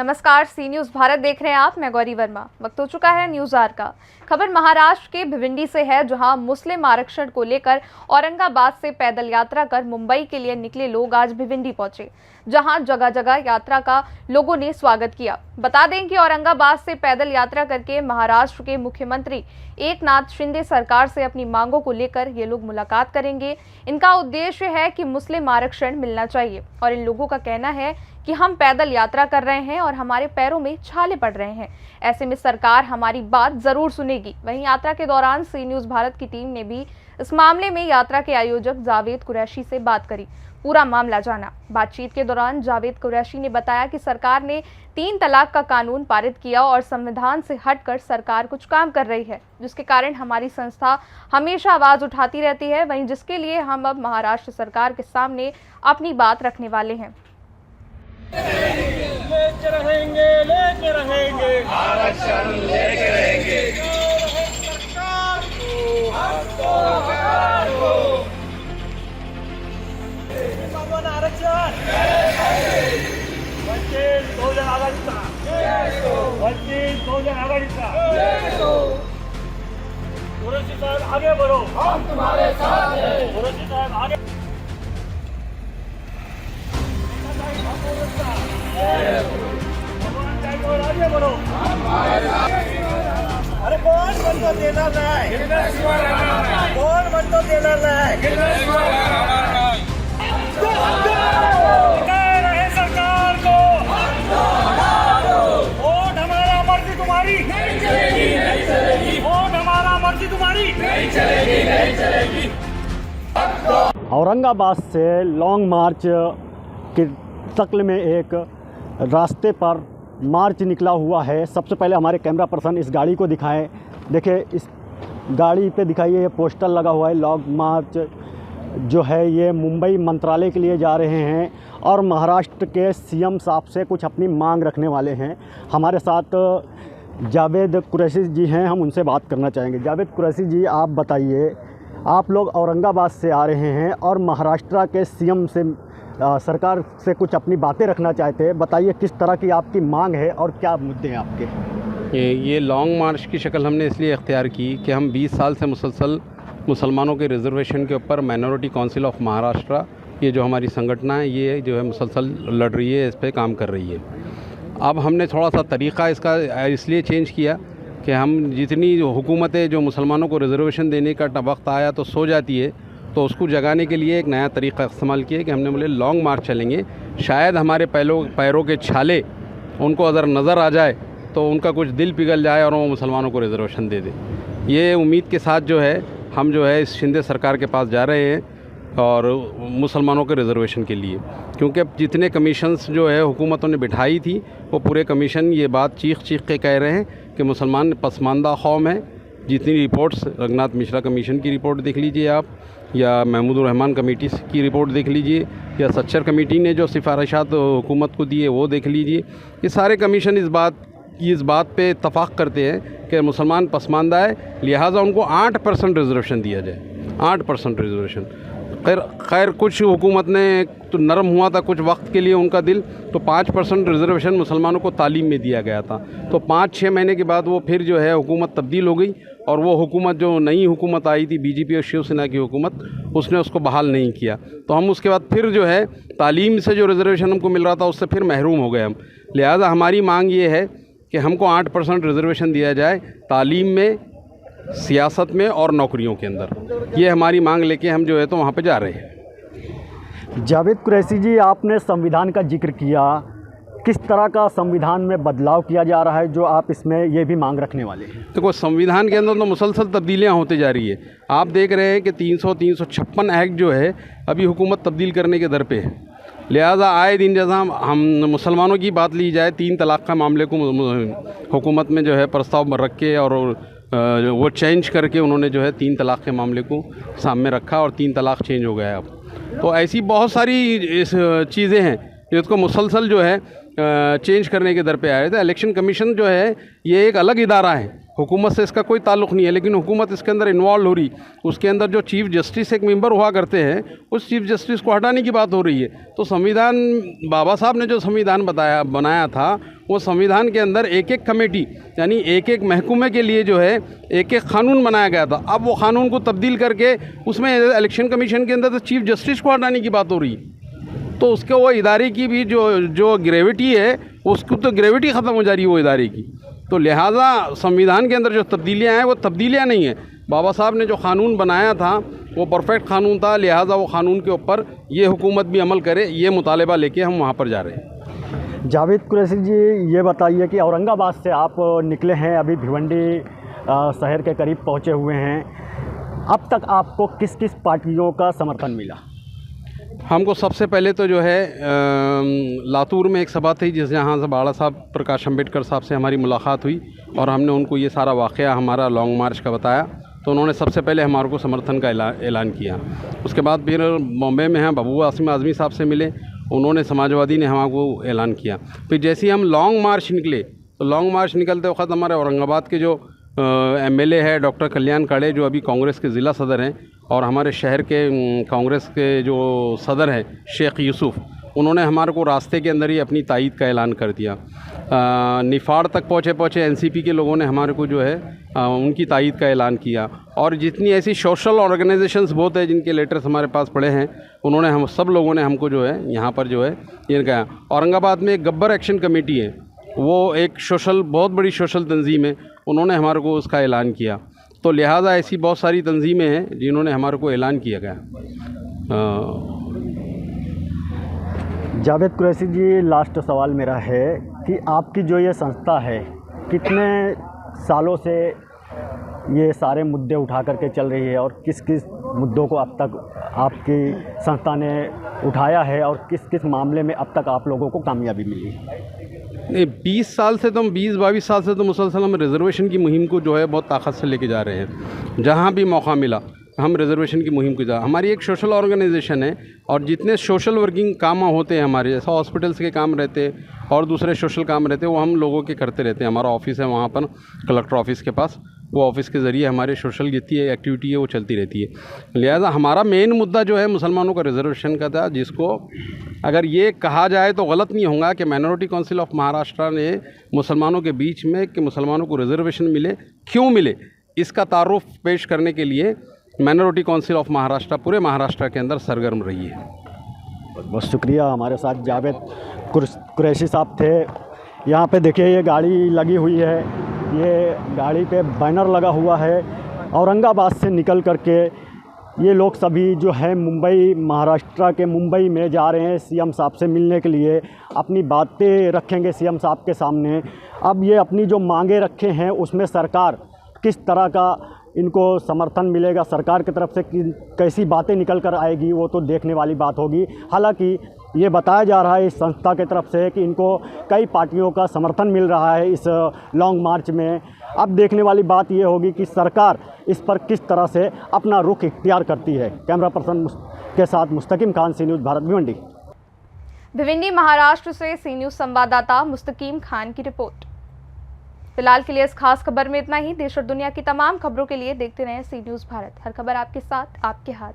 नमस्कार, सी न्यूज़ भारत देख रहे हैं आप। मैं गौरी वर्मा। वक्त हो चुका है न्यूज़ आवर का। खबर महाराष्ट्र के भिवंडी से है, जहां मुस्लिम आरक्षण को लेकर औरंगाबाद से पैदल यात्रा कर मुंबई के लिए निकले लोग आज भिवंडी पहुंचे, जहां जगह जगह यात्रा का लोगों ने स्वागत किया। बता दें कि औरंगाबाद से पैदल यात्रा करके महाराष्ट्र के मुख्यमंत्री एकनाथ शिंदे सरकार से अपनी मांगों को लेकर ये लोग मुलाकात करेंगे। इनका उद्देश्य है कि मुस्लिम आरक्षण मिलना चाहिए और इन लोगों का कहना है कि हम पैदल यात्रा कर रहे हैं और हमारे पैरों में छाले पड़ रहे हैं, ऐसे में सरकार हमारी बात जरूर सुनेगी। वहीं यात्रा के दौरान सी न्यूज़ भारत की टीम ने भी इस मामले में यात्रा के आयोजक जावेद कुरैशी से बात करी, पूरा मामला जाना। बातचीत के दौरान जावेद कुरैशी ने बताया कि सरकार ने 3 तलाक का कानून पारित किया और संविधान से हटकर सरकार कुछ काम कर रही है, जिसके कारण हमारी संस्था हमेशा आवाज उठाती रहती है, वहीं जिसके लिए हम अब महाराष्ट्र सरकार के सामने अपनी बात रखने वाले हैं। लेके रहेंगे आरक्षण लेके रहेंगे। सरकार को आरक्षण वंचित बहुजन आघाडीचा कुरैशी साहब आगे बढ़ो, हम तुम्हारे साथ हैं। कुरैशी साहब आगे आगे बढ़ो। अरे कौन म्हणतो देणार नाही, कौन म्हणतो देणार नाही। है सरकार को वोट हमारा मर्जी तुम्हारी नहीं चलेगी, वोट हमारा मर्जी तुम्हारी नहीं चलेगी। औरंगाबाद से लॉन्ग मार्च के शक्ल में एक रास्ते पर मार्च निकला हुआ है। सबसे पहले हमारे कैमरा पर्सन इस गाड़ी को दिखाएं। देखिए, इस गाड़ी पे दिखाइए, ये पोस्टर लगा हुआ है। लॉन्ग मार्च जो है ये मुंबई मंत्रालय के लिए जा रहे हैं और महाराष्ट्र के सीएम साहब से कुछ अपनी मांग रखने वाले हैं। हमारे साथ जावेद कुरैशी जी हैं, हम उनसे बात करना चाहेंगे। जावेद कुरैशी जी, आप बताइए, आप लोग औरंगाबाद से आ रहे हैं और महाराष्ट्र के सीएम से सरकार से कुछ अपनी बातें रखना चाहते हैं। बताइए किस तरह की आपकी मांग है और क्या मुद्दे हैं आपके। ये लॉन्ग मार्च की शक्ल हमने इसलिए इख्तियार की कि हम 20 साल से मुसलसल मुसलमानों के रिजर्वेशन के ऊपर माइनॉरिटी काउंसिल ऑफ महाराष्ट्र, ये जो हमारी संगठना है, ये जो है मुसलसल लड़ रही है, इस पर काम कर रही है। अब हमने थोड़ा सा तरीक़ा इसका इसलिए चेंज किया कि हम जितनी हुकूमतें जो मुसलमानों को रिजर्वेशन देने का वक्त आया तो सो जाती है, तो उसको जगाने के लिए एक नया तरीक़ा इस्तेमाल किया कि हमने बोले लॉन्ग मार्च चलेंगे। शायद हमारे पैरों के छाले उनको अगर नज़र आ जाए तो उनका कुछ दिल पिघल जाए और वो मुसलमानों को रिजर्वेशन दे दे। ये उम्मीद के साथ जो है हम जो है इस शिंदे सरकार के पास जा रहे हैं और मुसलमानों के रिजर्वेशन के लिए, क्योंकि अब जितने कमीशंस जो है हुकूमतों ने बिठाई थी, वो पूरे कमीशन ये बात चीख के कह रहे हैं कि मुसलमान पसमानदा कौम है। जितनी रिपोर्ट्स, रघुनाथ मिश्रा कमीशन की रिपोर्ट देख लीजिए आप, या महमूदुर रहमान कमेटी की रिपोर्ट देख लीजिए, या सच्चर कमेटी ने जो सिफारिशात हुकूमत को दिए वो देख लीजिए। ये सारे कमीशन इस बात पे इत्तफाक़ करते हैं कि मुसलमान पसमानदा है, लिहाजा उनको 8% रिजर्वेशन दिया जाए। 8% रिजर्वेशन। खैर कुछ हुकूमत ने तो नरम हुआ था कुछ वक्त के लिए उनका दिल, तो 5% रिजर्वेशन मुसलमानों को तालीम में दिया गया था। तो 5-6 महीने के बाद वो फिर जो है हुकूमत तब्दील हो गई और वो हुकूमत जो नई हुकूमत आई थी, बीजेपी और शिवसेना की हुकूमत, उसने उसको बहाल नहीं किया। तो हम उसके बाद फिर जो है तालीम से जो रिजर्वेशन हमको मिल रहा था उससे फिर महरूम हो गए हम। लिहाजा हमारी मांग ये है कि हमको 8% रिजर्वेशन दिया जाए तालीम में, सियासत में और नौकरियों के अंदर। ये हमारी मांग लेके हम जो है तो वहाँ पे जा रहे हैं। जावेद कुरैशी जी, आपने संविधान का जिक्र किया, किस तरह का संविधान में बदलाव किया जा रहा है जो आप इसमें ये भी मांग रखने वाले हैं? देखो, संविधान के अंदर तो मुसलसल तब्दीलियाँ होते जा रही है। आप देख रहे हैं कि 356 एक्ट जो है अभी हुकूमत तब्दील करने के दर पे है। लिहाजा आए दिन जैसा हम मुसलमानों की बात ली जाए, 3 तलाक का मामले को हुकूमत में जो है प्रस्ताव रख के और वो चेंज करके उन्होंने जो है 3 तलाक के मामले को सामने रखा और 3 तलाक चेंज हो गया अब। तो ऐसी बहुत सारी चीज़ें हैं जिसको मुसलसल जो है चेंज करने के दर पे आए थे। इलेक्शन कमीशन जो है ये एक अलग इदारा है, हुकूमत से इसका कोई ताल्लुक़ नहीं है, लेकिन हुकूमत इसके अंदर इन्वॉल्व हो रही। उसके अंदर जो चीफ़ जस्टिस एक मेंबर हुआ करते हैं, उस चीफ़ जस्टिस को हटाने की बात हो रही है। तो संविधान, बाबा साहब ने जो संविधान बनाया था, वो संविधान के अंदर एक एक कमेटी यानी एक एक महकमे के लिए जो है एक एक क़ानून बनाया गया था। अब वो क़ानून को तब्दील करके उसमें इलेक्शन कमीशन के अंदर तो चीफ़ जस्टिस को हटाने की बात हो रही है। तो उसके वो इदारे की भी जो ग्रेविटी है, उसको तो ग्रेविटी ख़त्म हो जा रही है वो इदारे की। तो लिहाजा संविधान के अंदर जो तब्दीलियाँ हैं वो तब्दीलियाँ नहीं हैं। बाबा साहब ने जो क़ानून बनाया था वो परफेक्ट क़ानून था, लिहाजा वो क़ानून के ऊपर ये हुकूमत भी अमल करे, ये मुतालबा लेके हम वहाँ पर जा रहे हैं। जावेद कुरैशी जी, ये बताइए कि औरंगाबाद से आप निकले हैं, अभी भिवंडी शहर के करीब पहुँचे हुए हैं। अब तक आपको किस किस पार्टियों का समर्थन मिला? हमको सबसे पहले तो जो है लातूर में एक सभा थी, जिस जहाँ से बाला साहब प्रकाश अम्बेडकर साहब से हमारी मुलाकात हुई और हमने उनको ये सारा वाक़या हमारा लॉन्ग मार्च का बताया। तो उन्होंने सबसे पहले हमारे को समर्थन का ऐलान किया। उसके बाद फिर बॉम्बे में हैं बाबू आसिम आज़मी साहब से मिले, उन्होंने समाजवादी ने हमको ऐलान किया। फिर जैसे ही हम लॉन्ग मार्च निकले, तो लॉन्ग मार्च निकलते वक्त हमारे औरंगाबाद के जो एमएलए है डॉक्टर कल्याण काड़े, जो अभी कांग्रेस के ज़िला सदर हैं, और हमारे शहर के कांग्रेस के जो सदर हैं शेख यूसुफ, उन्होंने हमारे को रास्ते के अंदर ही अपनी तायद का ऐलान कर दिया। निफाड़ तक पहुँचे एनसीपी के लोगों ने हमारे को जो है उनकी तायद का ऐलान किया। और जितनी ऐसी सोशल ऑर्गेनाइजेशंस बहुत है जिनके लेटर्स हमारे पास पड़े हैं, उन्होंने हम सब लोगों ने हमको जो है यहाँ पर जो है ये कहा। औरंगाबाद में एक गब्बर एक्शन कमेटी है, वो एक बहुत बड़ी सोशल तंजीम है, उन्होंने हमारे को उसका ऐलान किया। तो लिहाजा ऐसी बहुत सारी तंजीमें हैं जिन्होंने हमारे को ऐलान किया गया। जावेद कुरैशी जी, लास्ट सवाल मेरा है कि आपकी जो ये संस्था है, कितने सालों से ये सारे मुद्दे उठा करके चल रही है और किस किस मुद्दों को अब तक आपकी संस्था ने उठाया है और किस किस मामले में अब तक आप लोगों को कामयाबी मिली? 20 साल से तो हम 20-22 साल से तो मुसलसल हम रिजर्वेशन की मुहिम को जो है बहुत ताकत से लेके जा रहे हैं। जहाँ भी मौका मिला हम रिजर्वेशन की मुहिम को हमारी एक सोशल ऑर्गेनाइजेशन है, और जितने सोशल वर्किंग काम होते हैं हमारे, जैसा हॉस्पिटल्स के काम रहते हैं और दूसरे सोशल काम रहते हैं, वो हम लोगों के करते रहते हैं। हमारा ऑफिस है वहाँ पर कलेक्टर ऑफिस के पास, वो ऑफिस के ज़रिए हमारे सोशल जितनी एक्टिविटी है वो चलती रहती है। लिहाजा हमारा मेन मुद्दा जो है मुसलमानों का रिजर्वेशन का था, जिसको अगर ये कहा जाए तो गलत नहीं होगा कि माइनॉरिटी काउंसिल ऑफ महाराष्ट्र ने मुसलमानों के बीच में कि मुसलमानों को रिजर्वेशन मिले, क्यों मिले, इसका तारुफ पेश करने के लिए माइनॉरिटी काउंसिल ऑफ महाराष्ट्र पूरे महाराष्ट्र के अंदर सरगर्म रही है। बहुत बहुत शुक्रिया। हमारे साथ जावेद कुरैशी साहब थे। यहाँ पे देखिए ये गाड़ी लगी हुई है, ये गाड़ी पे बैनर लगा हुआ है। औरंगाबाद से निकल करके ये लोग सभी जो है मुंबई, महाराष्ट्र के मुंबई में जा रहे हैं सीएम साहब से मिलने के लिए, अपनी बातें रखेंगे सीएम साहब के सामने। अब ये अपनी जो मांगे रखे हैं उसमें सरकार किस तरह का इनको समर्थन मिलेगा, सरकार की तरफ से कैसी बातें निकल कर आएगी, वो तो देखने वाली बात होगी। हालांकि ये बताया जा रहा है इस संस्था की तरफ से कि इनको कई पार्टियों का समर्थन मिल रहा है इस लॉन्ग मार्च में। अब देखने वाली बात ये होगी कि सरकार इस पर किस तरह से अपना रुख इख्तियार करती है। कैमरा पर्सन के साथ मुस्तकीम खान, सी न्यूज़ भारत, भिवंडी। भिवंडी महाराष्ट्र से सी न्यूज़ संवाददाता मुस्तकीम खान की रिपोर्ट। फिलहाल के लिए इस खास खबर में इतना ही। देश और दुनिया की तमाम खबरों के लिए देखते रहें सी न्यूज़ भारत। हर खबर आपके साथ, आपके हाथ।